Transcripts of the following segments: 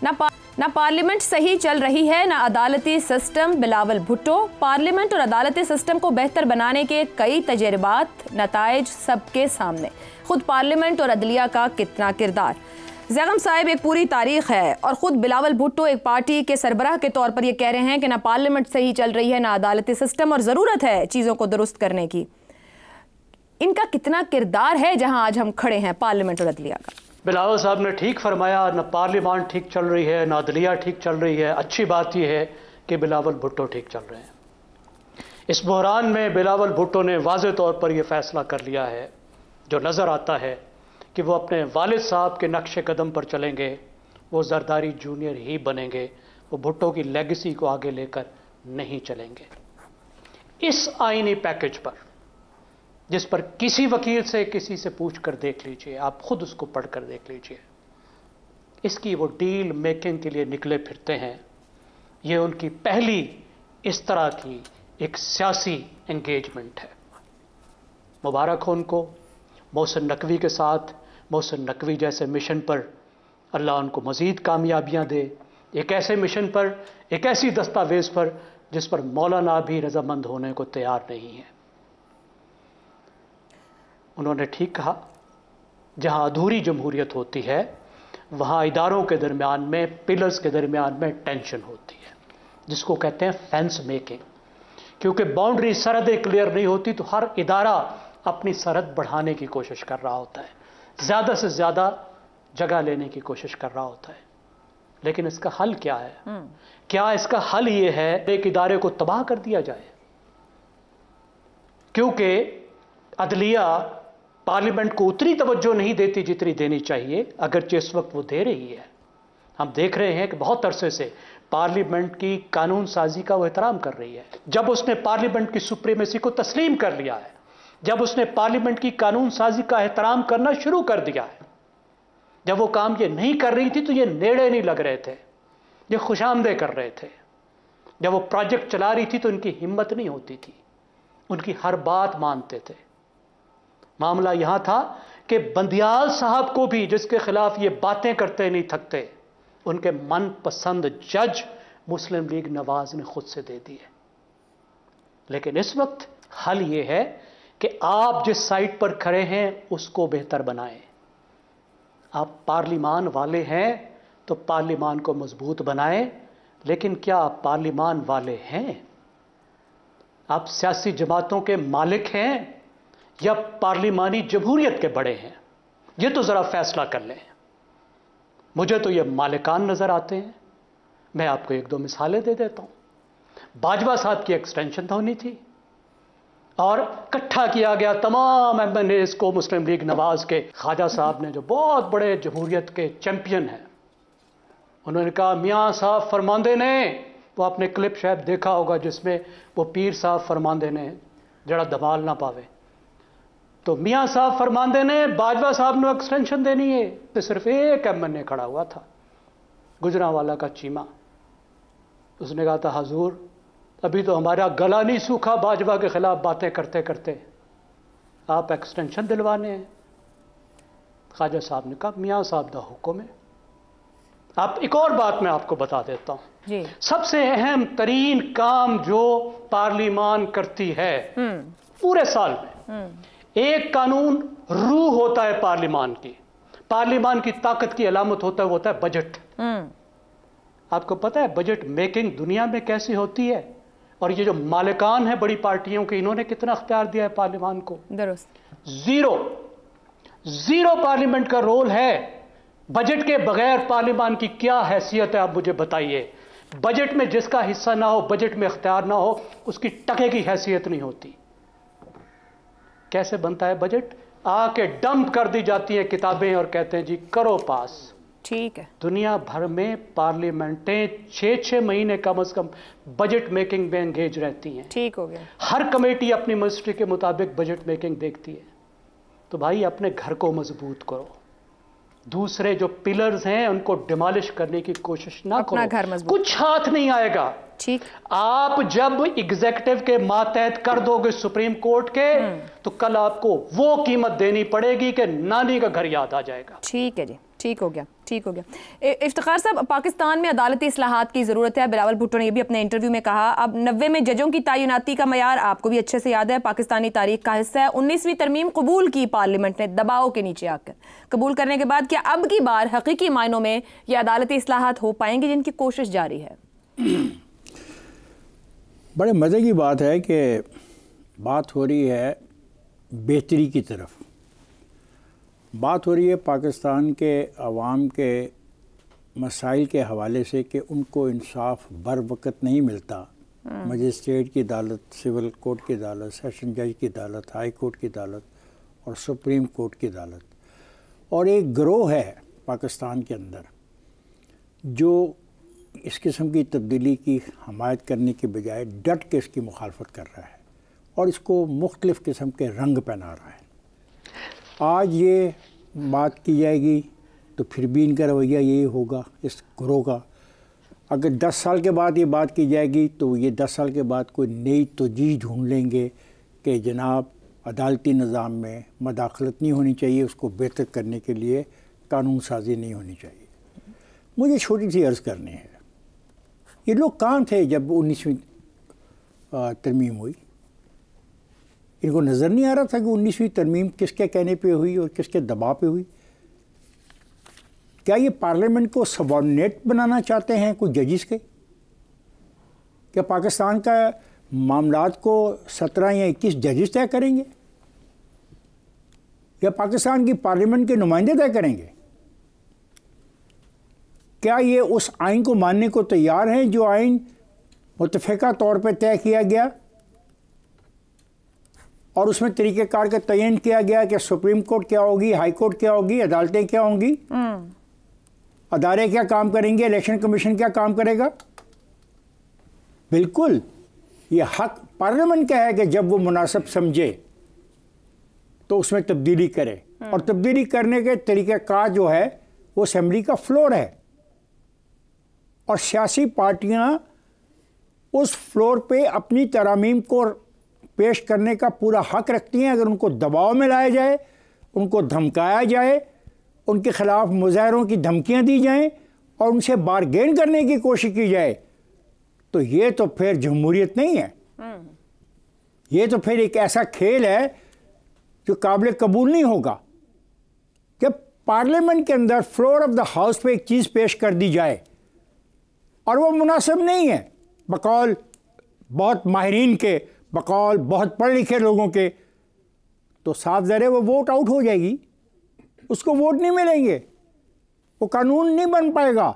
ना पार्लियामेंट सही चल रही है, ना अदालती सिस्टम। बिलावल भुट्टो। पार्लियामेंट और अदालती सिस्टम को बेहतर बनाने के कई तजर्बात, नताइज सबके सामने। खुद पार्लियामेंट और अदलिया का कितना किरदार। ज़ैगम साहिब एक पूरी तारीख है और ख़ुद बिलावल भुट्टो एक पार्टी के सरबराह के तौर पर यह कह रहे हैं कि ना पार्लियामेंट सही चल रही है, ना अदालती सिस्टम, और ज़रूरत है चीज़ों को दुरुस्त करने की। इनका कितना किरदार है जहां आज हम खड़े हैं पार्लियामेंट और अदलिया का? बिलावल साहब ने ठीक फरमाया, न पार्लियामेंट ठीक चल रही है, न अदलिया ठीक चल रही है। अच्छी बात यह है कि बिलावल भुट्टो ठीक चल रहे हैं। इस बहरान में बिलावल भुट्टो ने वाज़े तौर पर यह फैसला कर लिया है, जो नज़र आता है कि वो अपने वालिद साहब के नक्शे कदम पर चलेंगे, वो जरदारी जूनियर ही बनेंगे, वो भुट्टो की लेगेसी को आगे लेकर नहीं चलेंगे। इस आईनी पैकेज पर, जिस पर किसी वकील से, किसी से पूछ कर देख लीजिए, आप खुद उसको पढ़ कर देख लीजिए, इसकी वो डील मेकिंग के लिए निकले फिरते हैं। ये उनकी पहली इस तरह की एक सियासी एंगेजमेंट है। मुबारक हो उनको। मोहसिन नकवी के साथ, मोहसिन नकवी जैसे मिशन पर अल्लाह उनको मज़ीद कामयाबियां दे। एक ऐसे मिशन पर, एक ऐसी दस्तावेज़ पर जिस पर मौलाना भी रजामंद होने को तैयार नहीं है। उन्होंने ठीक कहा, जहां अधूरी जमहूरियत होती है वहां इदारों के दरमियान में, पिलर्स के दरमियान में टेंशन होती है, जिसको कहते हैं फेंस मेकिंग। क्योंकि बाउंड्री, सरहदें क्लियर नहीं होती तो हर इदारा अपनी सरहद बढ़ाने की कोशिश कर रहा होता है, ज़्यादा से ज़्यादा जगह लेने की कोशिश कर रहा होता है। लेकिन इसका हल क्या है? क्या इसका हल ये है एक इदारे को तबाह कर दिया जाए? क्योंकि अदलिया पार्लियामेंट को उतनी तवज्जो नहीं देती जितनी देनी चाहिए, अगरचे इस वक्त वो दे रही है। हम देख रहे हैं कि बहुत अरसे से पार्लियामेंट की कानून साजी का वो एहतराम कर रही है। जब उसने पार्लियामेंट की सुप्रीमेसी को तस्लीम कर लिया है, जब उसने पार्लियामेंट की कानून साजी का एहतराम करना शुरू कर दिया है, जब वो काम ये नहीं कर रही थी तो ये नेड़े नहीं लग रहे थे, ये खुशामदे कर रहे थे। जब वो प्रोजेक्ट चला रही थी तो इनकी हिम्मत नहीं होती थी, उनकी हर बात मानते थे। मामला यहां था कि बंदियाल साहब को भी, जिसके खिलाफ ये बातें करते नहीं थकते, उनके मनपसंद जज मुस्लिम लीग नवाज ने खुद से दे दिए। लेकिन इस वक्त हल ये है कि आप जिस साइड पर खड़े हैं उसको बेहतर बनाएं। आप पार्लिमान वाले हैं तो पार्लिमान को मजबूत बनाएं। लेकिन क्या आप पार्लिमान वाले हैं? आप सियासी जमातों के मालिक हैं या पार्लिमानी जमहूरियत के बड़े हैं? ये तो जरा फैसला कर लें। मुझे तो ये मालिकान नजर आते हैं। मैं आपको एक दो मिसालें दे देता हूं। बाजवा साहब की एक्सटेंशन होनी थी और इकट्ठा किया गया तमाम एमएनएस को। मुस्लिम लीग नवाज के ख्वाजा साहब ने, जो बहुत बड़े जमहूरियत के चैंपियन हैं, उन्होंने कहा मियाँ साहब फरमांदे ने, वो आपने क्लिप शायद देखा होगा जिसमें वो पीर साहब फरमांदे ने जरा दबाल ना पावे, तो मियाँ साहब फरमांदे ने बाजवा साहब ने एक्सटेंशन देनी है। तो सिर्फ एक एमएनए खड़ा हुआ था, गुजरांवाला का चीमा। उसने कहा था हजूर अभी तो हमारा गला नहीं सूखा बाजवा के खिलाफ बातें करते करते, आप एक्सटेंशन दिलवाने हैं। ख्वाजा साहब ने कहा मियाँ साहब का हुक्म है। आप एक और बात मैं आपको बता देता हूं, सबसे अहम तरीन काम जो पार्लिमान करती है पूरे साल में, एक कानून रूह होता है पार्लिमान की, पार्लिमान की ताकत की अलामत होता है, वो होता है बजट। आपको पता है बजट मेकिंग दुनिया में कैसी होती है? और ये जो मालिकान है बड़ी पार्टियों के, इन्होंने कितना अख्तियार दिया है पार्लिमान को? जीरो पार्लियामेंट का रोल है। बजट के बगैर पार्लिमान की क्या हैसियत है, आप मुझे बताइए। बजट में जिसका हिस्सा ना हो, बजट में अख्तियार ना हो, उसकी टके की हैसियत नहीं होती। कैसे बनता है बजट? आके डंप कर दी जाती है किताबें और कहते हैं जी करो पास। ठीक है। दुनिया भर में पार्लियामेंटें 6-6 महीने कम से कम बजट मेकिंग में एंगेज रहती हैं। ठीक हो गया। हर कमेटी अपनी मिनिस्ट्री के मुताबिक बजट मेकिंग देखती है। तो भाई अपने घर को मजबूत करो, दूसरे जो पिलर्स हैं उनको डिमोलिश करने की कोशिश ना करो। घर मजबूत, कुछ हाथ नहीं आएगा। ठीक। आप जब एग्जीक्यूटिव के मातहत कर दोगे सुप्रीम कोर्ट के, तो कल आपको वो कीमत देनी पड़ेगी कि नानी का घर याद आ जाएगा। ठीक है जी, ठीक हो गया, ठीक हो गया। इफ्तिखार साहब, पाकिस्तान में अदालती इस्लाहात की ज़रूरत है। बिलावल भुट्टो ने यह भी अपने इंटरव्यू में कहा। अब 90 में जजों की तैनाती का मयार आपको भी अच्छे से याद है, पाकिस्तानी तारीख का हिस्सा है। 19वीं तरमीम कबूल की पार्लियामेंट ने दबाव के नीचे आकर। कबूल करने के बाद क्या अब की बार हकीकी मायनों में ये अदालती इस्लाहात हो पाएंगे जिनकी कोशिश जारी है? बड़े मज़े की बात है कि बात हो रही है बेहतरी की तरफ, बात हो रही है पाकिस्तान के अवाम के मसाइल के हवाले से कि उनको इंसाफ बर वक़्त नहीं मिलता। मजिस्ट्रेट की अदालत, सिविल कोर्ट की अदालत, सेशन जज की अदालत, हाई कोर्ट की अदालत और सुप्रीम कोर्ट की अदालत। और एक गिरोह है पाकिस्तान के अंदर जो इस किस्म की तब्दीली की हमायत करने की बजाय डट के इसकी मुखालफत कर रहा है और इसको मुख्तलिफ़ किस्म के रंग पहना रहा है। आज ये बात की जाएगी तो फिर भी इनका रवैया यही होगा इस गिरोह का। अगर 10 साल के बाद ये बात की जाएगी तो ये 10 साल के बाद कोई नई तोजीह ढूंढ लेंगे कि जनाब अदालती निज़ाम में मदाखलत नहीं होनी चाहिए, उसको बेहतर करने के लिए कानून साजी नहीं होनी चाहिए। मुझे छोटी सी अर्ज़ करनी है, ये लोग कहाँ थे जब 19वीं तरमीम हुई? इनको नज़र नहीं आ रहा था कि 19वीं तरमीम किसके कहने पे हुई और किसके दबाव पे हुई? क्या ये पार्लियामेंट को सबऑर्डिनेट बनाना चाहते हैं कुछ जजिस के? क्या पाकिस्तान का मामलात को 17 या 21 जजिस तय करेंगे या पाकिस्तान की पार्लियामेंट के नुमाइंदे तय करेंगे? क्या ये उस आइन को मानने को तैयार हैं जो आइन मुत्तफ़िका तौर पे तय किया गया और उसमें तरीक़ेकार का तयन किया गया कि सुप्रीम कोर्ट क्या होगी, हाई कोर्ट क्या होगी, अदालतें क्या होंगी, अदारे क्या काम करेंगे, इलेक्शन कमीशन क्या काम करेगा? बिल्कुल ये हक पार्लियामेंट का है कि जब वो मुनासिब समझे तो उसमें तब्दीली करे और तब्दीली करने के तरीक़ेकार जो है वो असेंबली का फ्लोर है और सियासी पार्टियां उस फ्लोर पे अपनी तरामीम को पेश करने का पूरा हक रखती हैं। अगर उनको दबाव में लाया जाए, उनको धमकाया जाए, उनके ख़िलाफ़ मुज़ाहरों की धमकियां दी जाएं और उनसे बारगेन करने की कोशिश की जाए तो ये तो फिर जमहूरियत नहीं है, ये तो फिर एक ऐसा खेल है जो काबिल कबूल नहीं होगा। जब पार्लियामेंट के अंदर फ्लोर ऑफ द हाउस पे एक चीज़ पेश कर दी जाए और वो मुनासिब नहीं है बकौल बहुत माहिरीन के, बकौल बहुत पढ़े लिखे लोगों के, तो साफ ज़ाहिर है वो वोट आउट हो जाएगी, उसको वोट नहीं मिलेंगे, वो कानून नहीं बन पाएगा,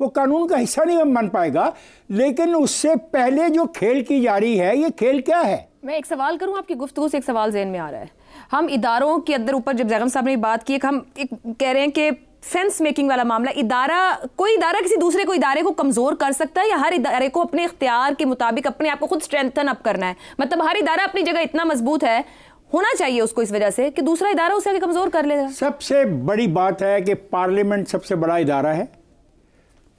वो कानून का हिस्सा नहीं बन पाएगा। लेकिन उससे पहले जो खेल की जा रही है, ये खेल क्या है? मैं एक सवाल करूं, आपकी गुफ्तगू से एक सवाल ज़हन में आ रहा है। हम इदारों के अंदर ऊपर जब जैगम साहब ने बात की, हम एक कह रहे हैं कि फेंस मेकिंग वाला मामला, कोई इदारा किसी दूसरे को इदारे को कमजोर कर सकता है या हर इदारे को अपने इख्तियार के मुताबिक अपने आप को खुद स्ट्रेंथन अप करना है? मतलब हर इदारा अपनी जगह इतना मजबूत है होना चाहिए उसको इस वजह से कि दूसरा इदारा उसे कमजोर कर लेगा। सबसे बड़ी बात है कि पार्लियामेंट सबसे बड़ा इदारा है,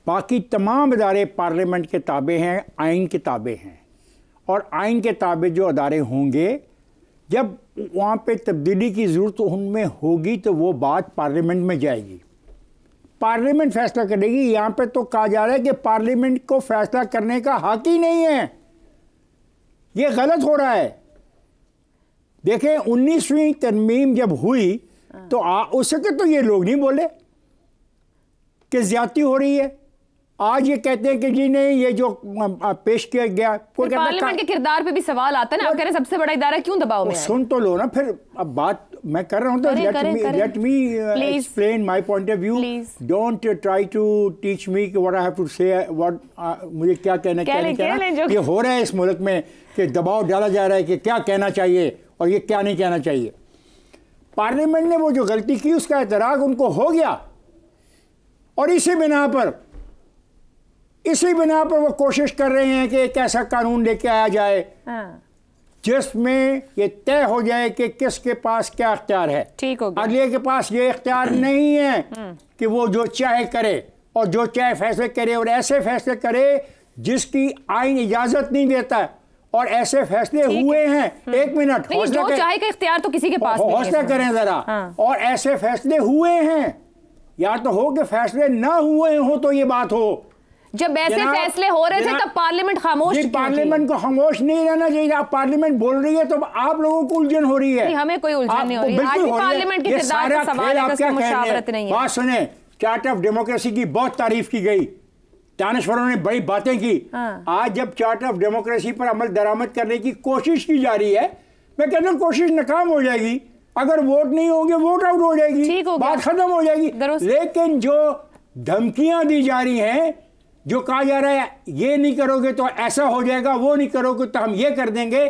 बाकी तमाम इदारे पार्लियामेंट के ताबे हैं, आइन के ताबे हैं और आइन के ताबे जो अदारे होंगे जब वहाँ पे तब्दीली की ज़रूरत उनमें होगी तो वो बात पार्लियामेंट में जाएगी, पार्लियामेंट फैसला करेगी। यहाँ पे तो कहा जा रहा है कि पार्लियामेंट को फैसला करने का हक ही नहीं है, ये गलत हो रहा है। देखें 19वीं तरमीम जब हुई तो उसके तो ये लोग नहीं बोले कि ज्यादती हो रही है। आज ये कहते हैं कि जी नहीं, ये जो पेश किया गया, कोई पार्लियामेंट के किरदार पे भी सवाल आता है ना। आप कह रहे हैं सबसे बड़ा इदारा क्यों दबाव में है? सुन तो लो ना, फिर अब बात मैं कर रहा हूं तो let me explain my point of view. Don't try to teach me what I have to say, what मुझे क्या कहना ये हो रहा है इस मुल्क में कि दबाव डाला जा रहा है कि क्या कहना चाहिए और ये क्या नहीं कहना चाहिए। पार्लियामेंट ने वो जो गलती की उसका एतराफ़ उनको हो गया और इसी बिना पर वो कोशिश कर रहे हैं कि एक ऐसा कानून लेके आया जाए जिसमें ये तय हो जाए कि किसके पास क्या इख्तियार है। ठीक हो गया। अगले के पास ये इख्तियार नहीं है कि वो जो चाहे करे और जो चाहे फैसले करे और ऐसे फैसले करे जिसकी आइन इजाजत नहीं देता है, और ऐसे फैसले हुए हैं। एक मिनट, जो चाहे का इख्तियार तो किसी के पास नहीं है। हौसला करें जरा। और ऐसे फैसले हुए हैं, या तो हो कि फैसले ना हुए हो तो ये बात हो। जब ऐसे फैसले हो रहे थे तब पार्लियामेंट खामोश थी। पार्लियामेंट को खामोश नहीं रहना चाहिए। आप पार्लियामेंट बोल रही है तो आप लोगों को उलझन हो रही है। हमें कोई उलझन नहीं हो रही। आज भी पार्लियामेंट के किरदार का सवाल है, उसमें मुशावरत नहीं है। बात सुने, चार्ट ऑफ डेमोक्रेसी की बहुत तारीफ की गई, दानश्वरों ने बड़ी बातें की। आज जब चार्ट ऑफ डेमोक्रेसी पर अमल दरामद करने की कोशिश की जा रही है, मैं कहता हूँ कोशिश नाकाम हो जाएगी। अगर वोट नहीं होंगे, वोट आउट हो जाएगी, बात खत्म हो जाएगी। लेकिन जो धमकियां दी जा रही हैं, जो कहा जा रहा है ये नहीं करोगे तो ऐसा हो जाएगा, वो नहीं करोगे तो हम ये कर देंगे,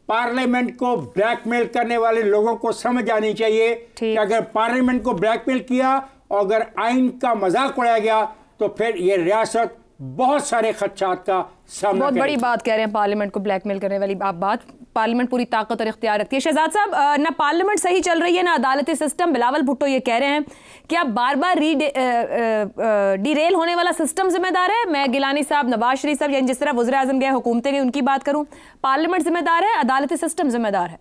पार्लियामेंट को ब्लैकमेल करने वाले लोगों को समझ आनी चाहिए कि अगर पार्लियामेंट को ब्लैकमेल किया और अगर आइन का मजाक उड़ाया गया तो फिर ये रियासत बहुत सारे खदशात का सामना। बहुत बड़ी बात कह रहे हैं, पार्लियामेंट को ब्लैकमेल करने वाली आप बात। पार्लियामेंट पूरी ताकत और इख्तियार रखती है। शहजाद साहब, ना पार्लियामेंट सही चल रही है ना अदालती सिस्टम। बिलावल भुट्टो ये कह रहे हैं कि अब बार बार डिरेल होने वाला सिस्टम जिम्मेदार है। मैं गिलानी साहब, नवाज शरीफ साहब, यानी जिस तरह वज़ीर आज़म गए, हुकूमतें गई, उनकी बात करूं, पार्लियामेंट जिम्मेदार है, अदालती सिस्टम जिम्मेदार है?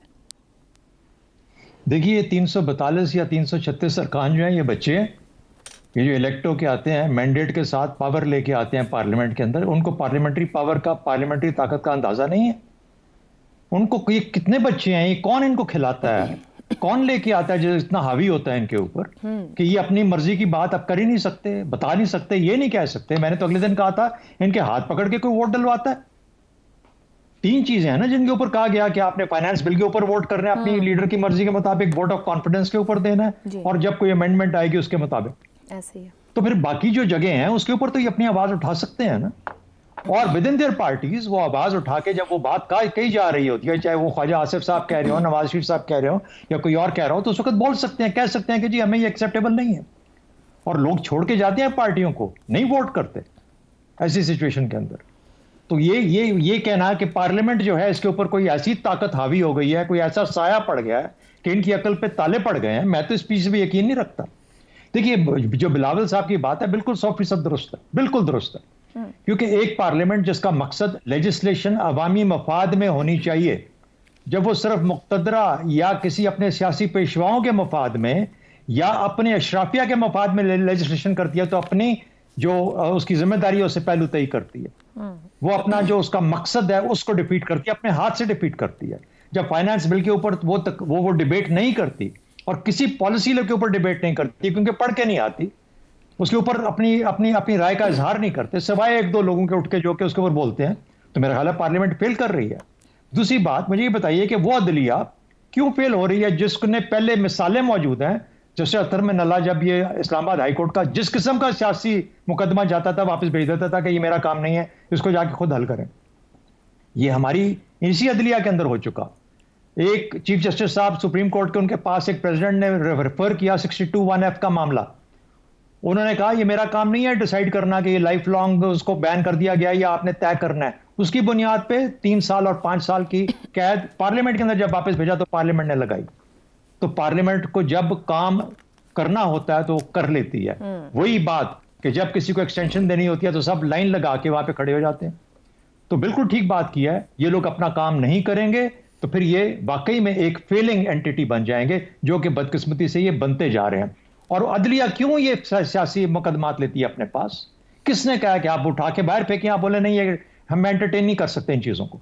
देखिए, 342 या 336 अरकान जो हैं ये बच्चे हैं, ये जो इलेक्टो के आते हैं, मैंडेट के साथ पावर लेके आते हैं पार्लियामेंट के अंदर, उनको पार्लियामेंट्री पावर का, पार्लियामेंट्री ताकत का अंदाजा नहीं है। उनको ये कितने बच्चे हैं, ये कौन इनको खिलाता है, कौन लेके आता है जो इतना हावी होता है इनके ऊपर कि ये अपनी मर्जी की बात अब कर ही नहीं सकते, बता नहीं सकते, ये नहीं कह सकते। मैंने तो अगले दिन कहा था इनके हाथ पकड़ के कोई वोट डलवाता है। 3 चीजें हैं ना जिनके ऊपर कहा गया कि आपने फाइनेंस बिल के ऊपर वोट करना है, अपनी लीडर की मर्जी के मुताबिक, वोट ऑफ कॉन्फिडेंस के ऊपर देना है, और जब कोई अमेंडमेंट आएगी उसके मुताबिक। ऐसे ही है। तो फिर बाकी जो जगह हैं उसके ऊपर तो ये अपनी आवाज उठा सकते हैं ना, और विद इन देयर पार्टीज वो आवाज उठा के जब वो बात कही जा रही होती है, चाहे वो ख्वाजा आसिफ साहब कह रहे हो, नवाज शरीफ साहब कह रहे हो, या कोई और कह रहा हो, तो उस वक्त बोल सकते हैं, कह सकते हैं कि जी हमें ये एक्सेप्टेबल नहीं है, और लोग छोड़ के जाते हैं पार्टियों को, नहीं वोट करते ऐसी सिचुएशन के अंदर। तो ये कहना कि पार्लियामेंट जो है इसके ऊपर कोई ऐसी ताकत हावी हो गई है, कोई ऐसा साया पड़ गया है कि इनकी अकल पे ताले पड़ गए हैं, मैं तो इस चीज पे यकीन नहीं रखता। देखिए, जो बिलावल साहब की बात है बिल्कुल 100% दुरुस्त है, बिल्कुल दुरुस्त है। क्योंकि एक पार्लियामेंट जिसका मकसद लेजिस्लेशन अवामी मफाद में होनी चाहिए, जब वो सिर्फ मुक्तदरा या किसी अपने सियासी पेशवाओं के मफाद में या अपने अशराफिया के मफाद में लेजिस्लेशन करती है, तो अपनी जो उसकी जिम्मेदारी है उससे पहलू तय करती है। वो अपना जो उसका मकसद है उसको डिफीट करती है, अपने हाथ से डिफीट करती है। जब फाइनेंस बिल के ऊपर वो डिबेट नहीं करती और किसी पॉलिसी के ऊपर डिबेट नहीं करती, क्योंकि पढ़ के नहीं आती, उसके ऊपर अपनी राय का इजहार नहीं करते, सिवाय 1-2 लोगों के उठ के जो के उसके ऊपर बोलते हैं, तो मेरा ख्याल है पार्लियामेंट फेल कर रही है। दूसरी बात, मुझे ये बताइए कि वो अदलिया क्यों फेल हो रही है जिसने पहले मिसालें मौजूद हैं, जैसे अतर में नला, जब ये इस्लामाबाद हाईकोर्ट का जिस किस्म का सियासी मुकदमा जाता था वापस भेज देता था कि ये मेरा काम नहीं है, इसको जाके खुद हल करें। ये हमारी इसी अदलिया के अंदर हो चुका। एक चीफ जस्टिस साहब सुप्रीम कोर्ट के, उनके पास एक प्रेसिडेंट ने रेफर किया 62(1)(f) का मामला। उन्होंने कहा ये मेरा काम नहीं है डिसाइड करना कि ये लाइफ लॉन्ग उसको बैन कर दिया गया या आपने तय करना है। उसकी बुनियाद पे 3 साल और 5 साल की कैद पार्लियामेंट के अंदर जब वापस भेजा तो पार्लियामेंट ने लगाई। तो पार्लियामेंट को जब काम करना होता है तो कर लेती है। वही बात कि जब किसी को एक्सटेंशन देनी होती है तो सब लाइन लगा के वहां पे खड़े हो जाते हैं। तो बिल्कुल ठीक बात की है, ये लोग अपना काम नहीं करेंगे तो फिर ये वाकई में एक फेलिंग एंटिटी बन जाएंगे, जो कि बदकिस्मती से ये बनते जा रहे हैं। और अदलिया क्यों ये सियासी मुकदमात लेती है अपने पास? किसने कहा कि आप उठा के बाहर फेंकें, आप बोले नहीं, ये हम एंटरटेन नहीं कर सकते इन चीजों को।